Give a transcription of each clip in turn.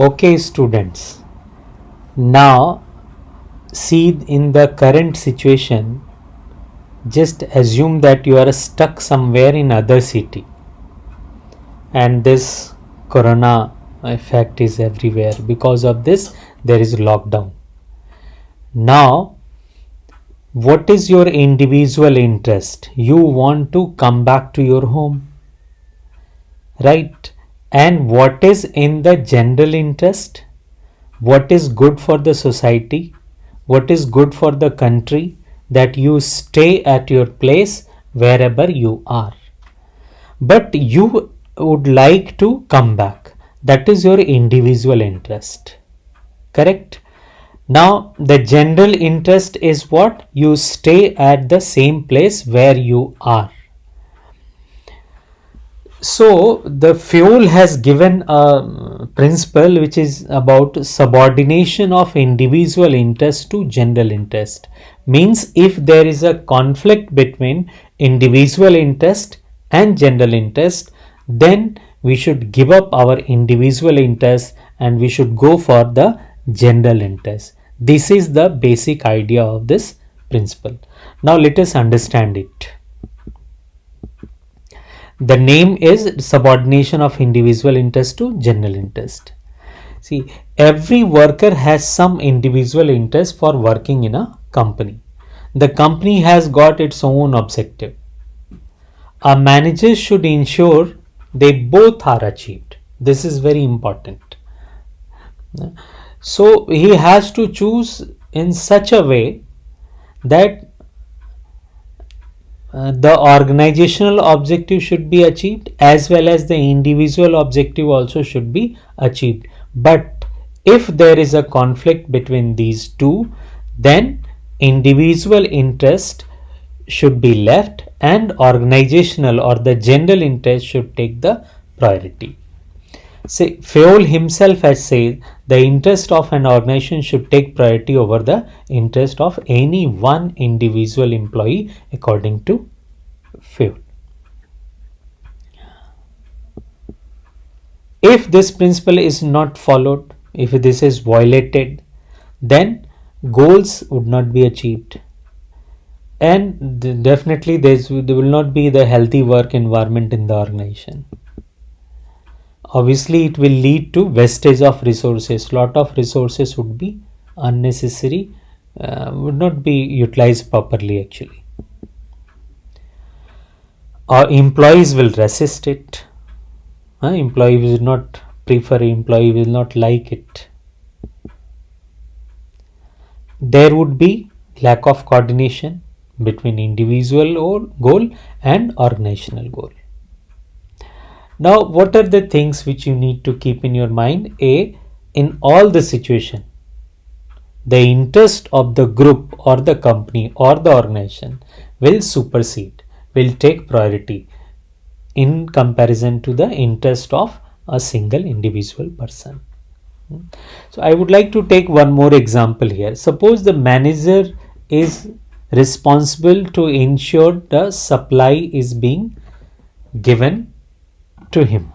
Okay, students. Now, see, in the current situation, just assume that you are stuck somewhere in other city, and this corona effect is everywhere. Because of this, there is lockdown. Now, what is your individual interest? You want to come back to your home, right? And what is in the general interest? What is good for the society? What is good for the country? That you stay at your place wherever you are. But you would like to come back. That is your individual interest. Correct? Now, the general interest is what? You stay at the same place where you are. So the Fayol has given a principle which is about subordination of individual interest to general interest. Means if there is a conflict between individual interest and general interest, then we should give up our individual interest and we should go for the general interest. This is the basic idea of this principle. Now let us understand it. The name is subordination of individual interest to general interest. See, every worker has some individual interest for working in a company. The company has got its own objective. A manager should ensure they both are achieved. This is very important. So he has to choose in such a way that the organizational objective should be achieved as well as the individual objective also should be achieved. But if there is a conflict between these two, then individual interest should be left and organizational or the general interest should take the priority. Say, Fayol himself has said the interest of an organization should take priority over the interest of any one individual employee according to Fayol. If this principle is not followed, if this is violated, then goals would not be achieved. And definitely there will not be the healthy work environment in the organization. Obviously it will lead to wastage of resources. Lot of resources would be unnecessary, would not be utilized properly actually. Our employees will resist it. Employee will not prefer, employee will not like it. There would be lack of coordination between individual goal and organizational goal. Now, what are the things which you need to keep in your mind? In all the situation, the interest of the group or the company or the organization will supersede, will take priority in comparison to the interest of a single individual person. So I would like to take one more example here. Suppose the manager is responsible to ensure the supply is being given to him,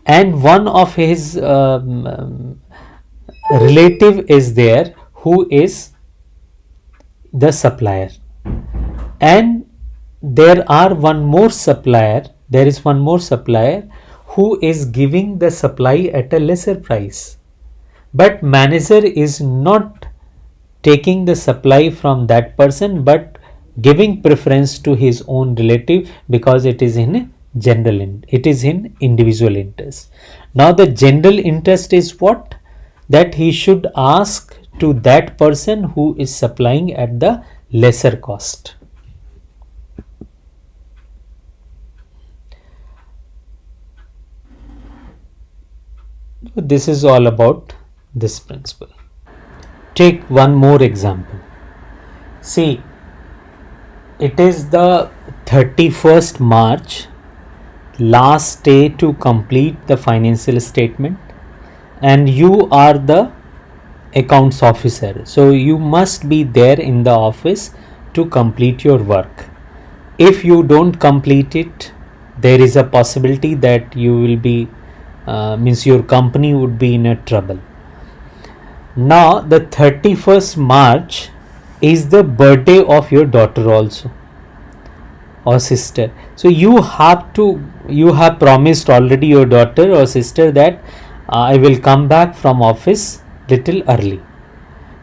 and one of his relative is there who is the supplier, and there is one more supplier who is giving the supply at a lesser price, but manager is not taking the supply from that person but giving preference to his own relative because it is in individual interest. Now the general interest is what? That he should ask to that person who is supplying at the lesser cost. This is all about this principle. Take one more example. See, it is the 31st March, last day to complete the financial statement, and you are the accounts officer, so you must be there in the office to complete your work. If you don't complete it, there is a possibility that you will be means your company would be in a trouble. Now the 31st March is the birthday of your daughter also, or sister. So you have promised already your daughter or sister that I will come back from office little early,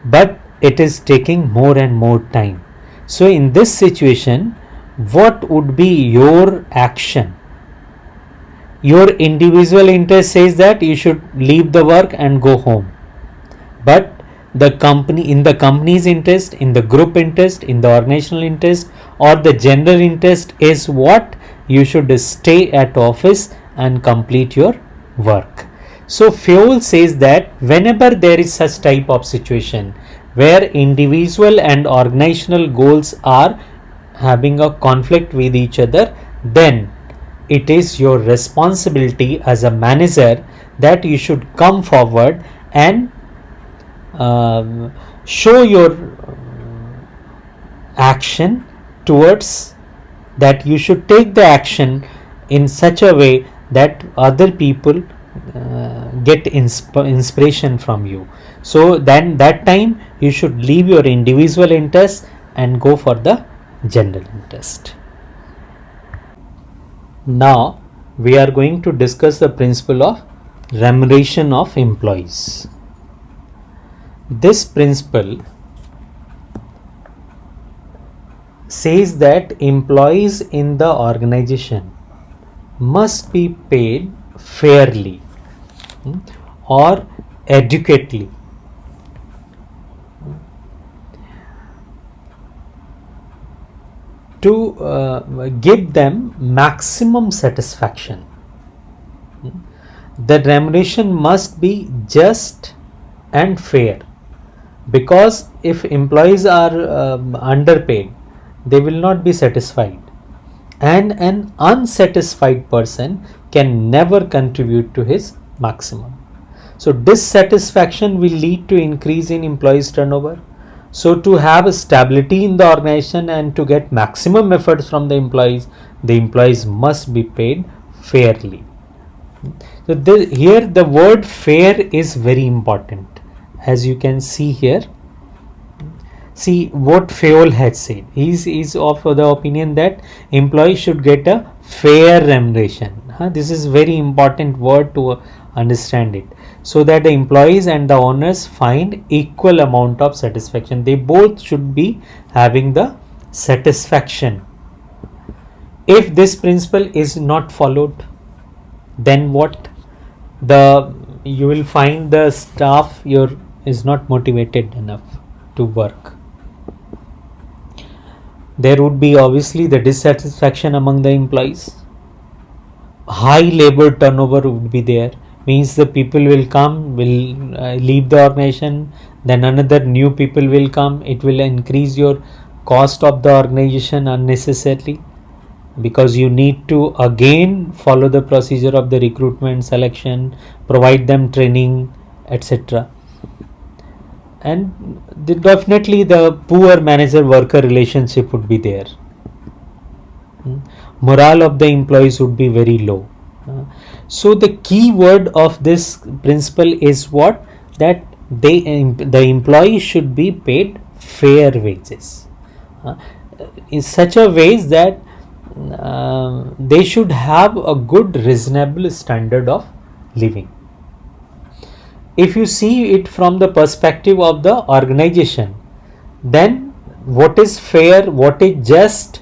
but it is taking more and more time. So in this situation, what would be your action? Your individual interest says that you should leave the work and go home, but the company's interest, in the group interest, in the organizational interest, or the general interest is what you should stay at office and complete your work. So Fayol says that whenever there is such type of situation where individual and organizational goals are having a conflict with each other, then it is your responsibility as a manager that you should come forward and show your action towards that. You should take the action in such a way that other people get inspiration from you. So then that time you should leave your individual interest and go for the general interest. Now we are going to discuss the principle of remuneration of employees. This principle says that employees in the organization must be paid fairly or adequately to give them maximum satisfaction. The remuneration must be just and fair, because if employees are underpaid, they will not be satisfied, and an unsatisfied person can never contribute to his maximum. So dissatisfaction will lead to increase in employees turnover. So to have a stability in the organization and to get maximum efforts from the employees must be paid fairly. So here the word fair is very important. As you can see here, see what Fayol had said. He is of the opinion that employees should get a fair remuneration. This is very important word to understand it, so that the employees and the owners find equal amount of satisfaction. They both should be having the satisfaction. If this principle is not followed, then what? You will find the staff is not motivated enough to work. There would be obviously the dissatisfaction among the employees. High labor turnover would be there, means the people will come, will leave the organization, then another new people will come. It will increase your cost of the organization unnecessarily, because you need to again follow the procedure of the recruitment, selection, provide them training, etc. And definitely the poor manager worker relationship would be there. Morale of the employees would be very low. So the key word of this principle is what? That the employee should be paid fair wages, in such a ways that they should have a good reasonable standard of living. If you see it from the perspective of the organization, then what is fair, what is just,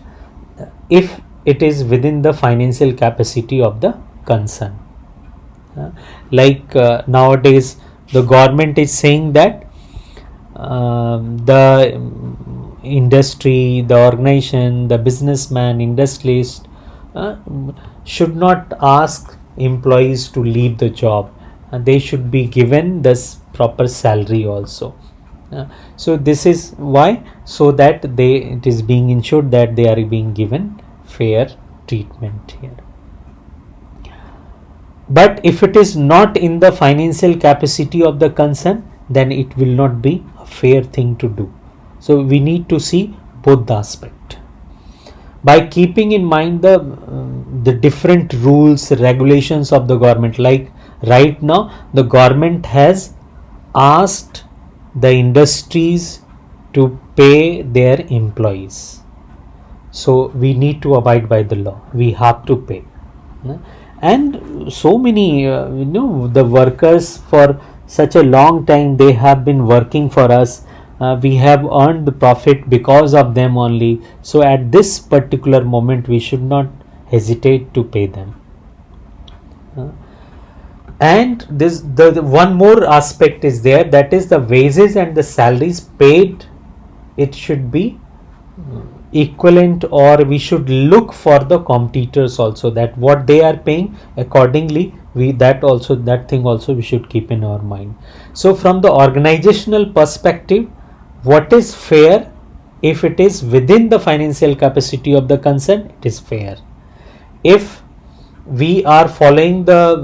if it is within the financial capacity of the concern. Like nowadays the government is saying that the industry, the organization, the businessman, industrialist should not ask employees to leave the job. They should be given this proper salary also. So this is why, so that it is being ensured that they are being given fair treatment here. But if it is not in the financial capacity of the concern, then it will not be a fair thing to do. So we need to see both the aspect. By keeping in mind the different rules, regulations of the government, like Right now, the government has asked the industries to pay their employees. So we need to abide by the law. We have to pay. And so many, the workers for such a long time, they have been working for us. We have earned the profit because of them only. So at this particular moment, we should not hesitate to pay them. And this the one more aspect is there, that is the wages and the salaries paid. It should be equivalent, or we should look for the competitors also, that what they are paying accordingly, that thing also we should keep in our mind. So from the organizational perspective, what is fair? If it is within the financial capacity of the concern, it is fair. If we are following the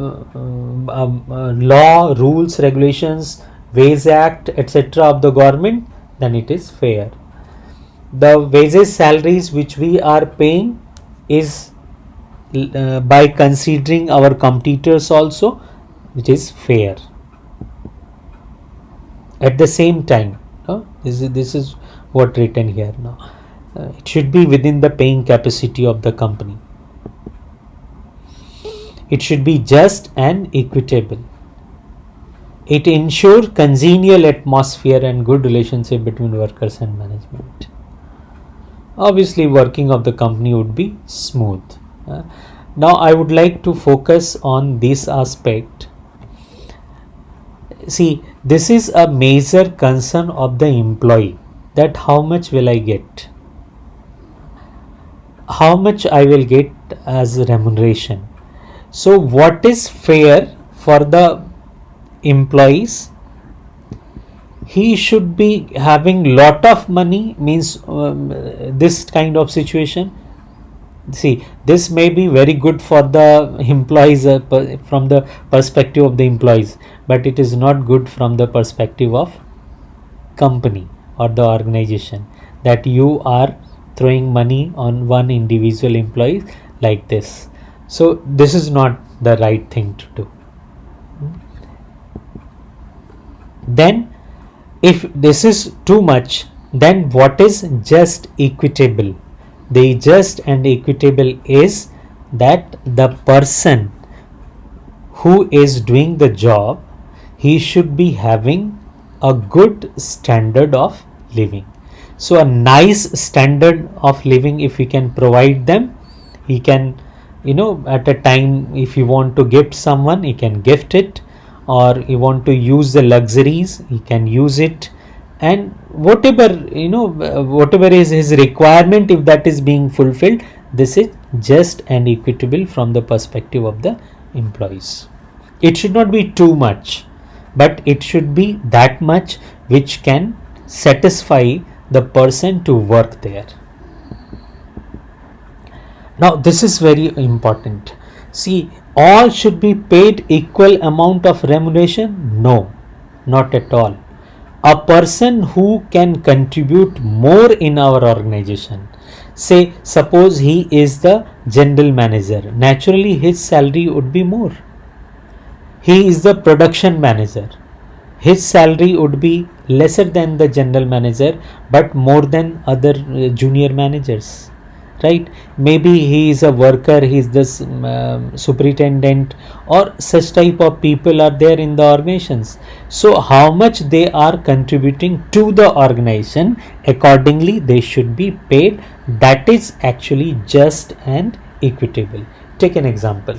law, rules, regulations, Wage Act, etc. of the government, then it is fair. The wages, salaries which we are paying is by considering our competitors also, which is fair. At the same time, this is what written here now. It should be within the paying capacity of the company. It should be just and equitable. It ensures congenial atmosphere and good relationship between workers and management. Obviously, working of the company would be smooth. Now, I would like to focus on this aspect. See, this is a major concern of the employee, that how much will I get? How much I will get as remuneration? So what is fair for the employees? He should be having lot of money, means this kind of situation. See, this may be very good for the employees from the perspective of the employees, but it is not good from the perspective of company or the organization, that you are throwing money on one individual employee like this. So this is not the right thing to do. Then if this is too much, then what is just equitable? The just and equitable is that the person who is doing the job, he should be having a good standard of living. So a nice standard of living, if we can provide them, he can, at a time, if you want to gift someone, he can gift it, or you want to use the luxuries, he can use it, and whatever is his requirement, if that is being fulfilled, this is just and equitable from the perspective of the employees. It should not be too much, but it should be that much which can satisfy the person to work there. Now this is very important. See, all should be paid equal amount of remuneration? No, not at all. A person who can contribute more in our organization, say suppose he is the general manager, naturally his salary would be more. He is the production manager, his salary would be lesser than the general manager, but more than other junior managers, right? Maybe he is a worker, he is the superintendent, or such type of people are there in the organizations. So how much they are contributing to the organization, accordingly they should be paid. That is actually just and equitable. Take an example.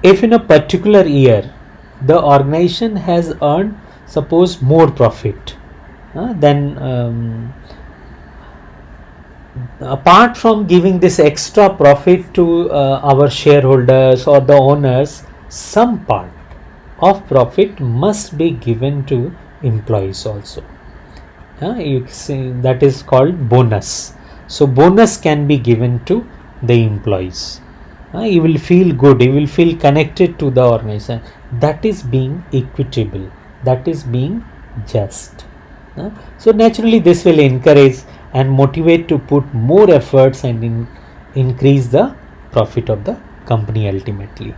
If in a particular year the organization has earned, suppose, more profit, then apart from giving this extra profit to our shareholders or the owners, some part of profit must be given to employees also. You see, that is called bonus. So bonus can be given to the employees. You will feel good, you will feel connected to the organization. That is being equitable, that is being just. So naturally this will encourage and motivate to put more efforts and increase the profit of the company ultimately.